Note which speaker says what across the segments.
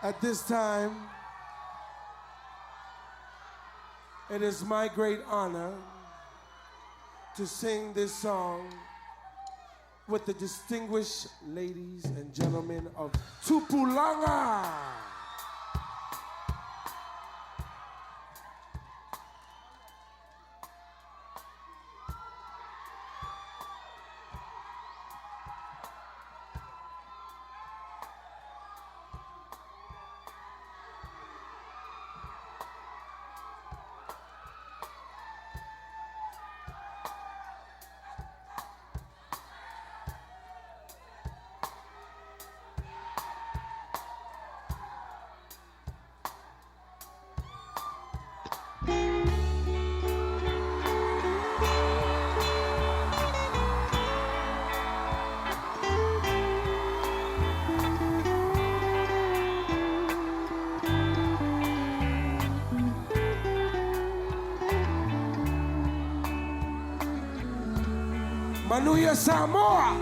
Speaker 1: At this time, it is my great honor to sing this song with the distinguished ladies and gentlemen of Tupulanga. Manuya Samoa.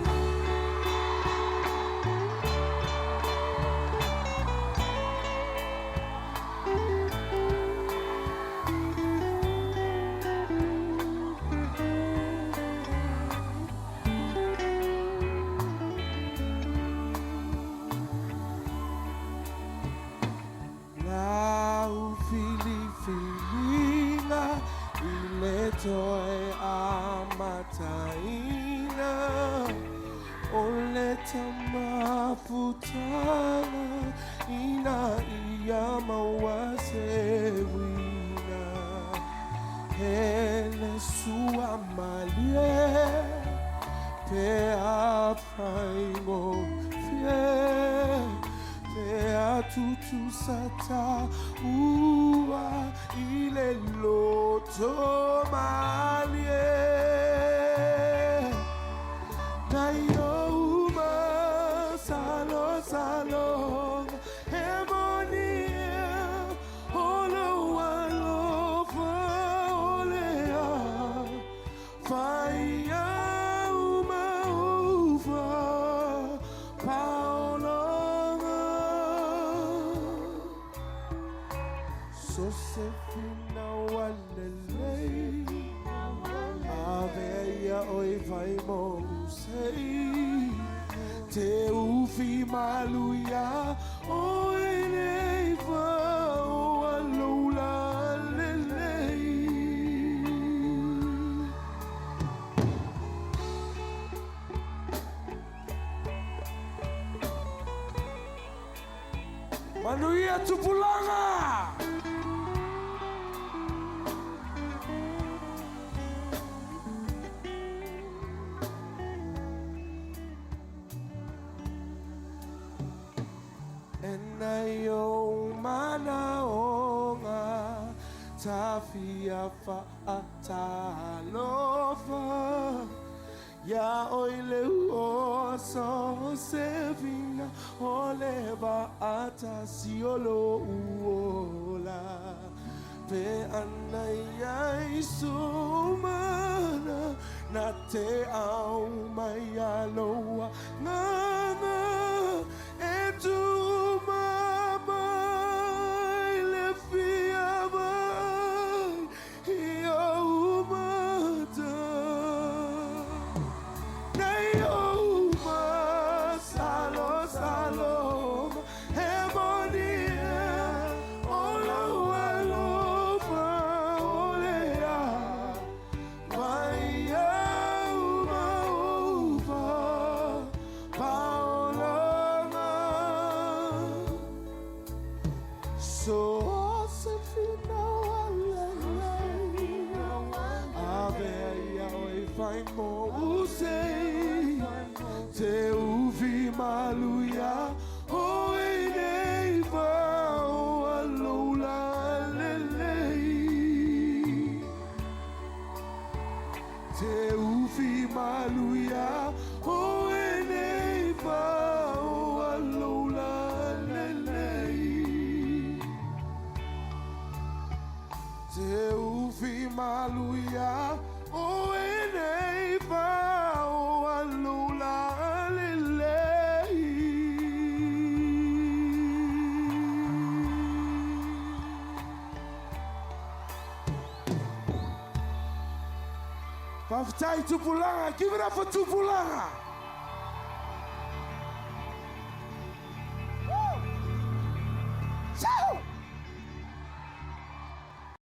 Speaker 1: Lau fili-filinga iletoe amatai ole tamafutana ina iya mawasewina hele suamalie pe afaingo fie pe atutu sata ua ile loto malie Nayoma salo salo hemonia olo walofa olea faya uma ufa paolonga Sosefina walele aveya oi vaimo Te ufi maluya o eneiva o alola lelei Manuia Tupulanga Enayo manaonga tafia faatalofa ya oile uoso Sosefina oleba atasiolo uola pe anaya isumana na te au mayaloa ngana etu mama ilefia mai iyo umata na iyo uma salo salo hemonia olo alofa olea maya uma ufa Sosefina walele aveya oi faimo usei te uvi maluya o eneiva o alola lelei te uvi maluya o eneiva o alola Te ufi maluya o eneiva o alula lelei Papatai Tupulanga. Give it up for Tupulanga.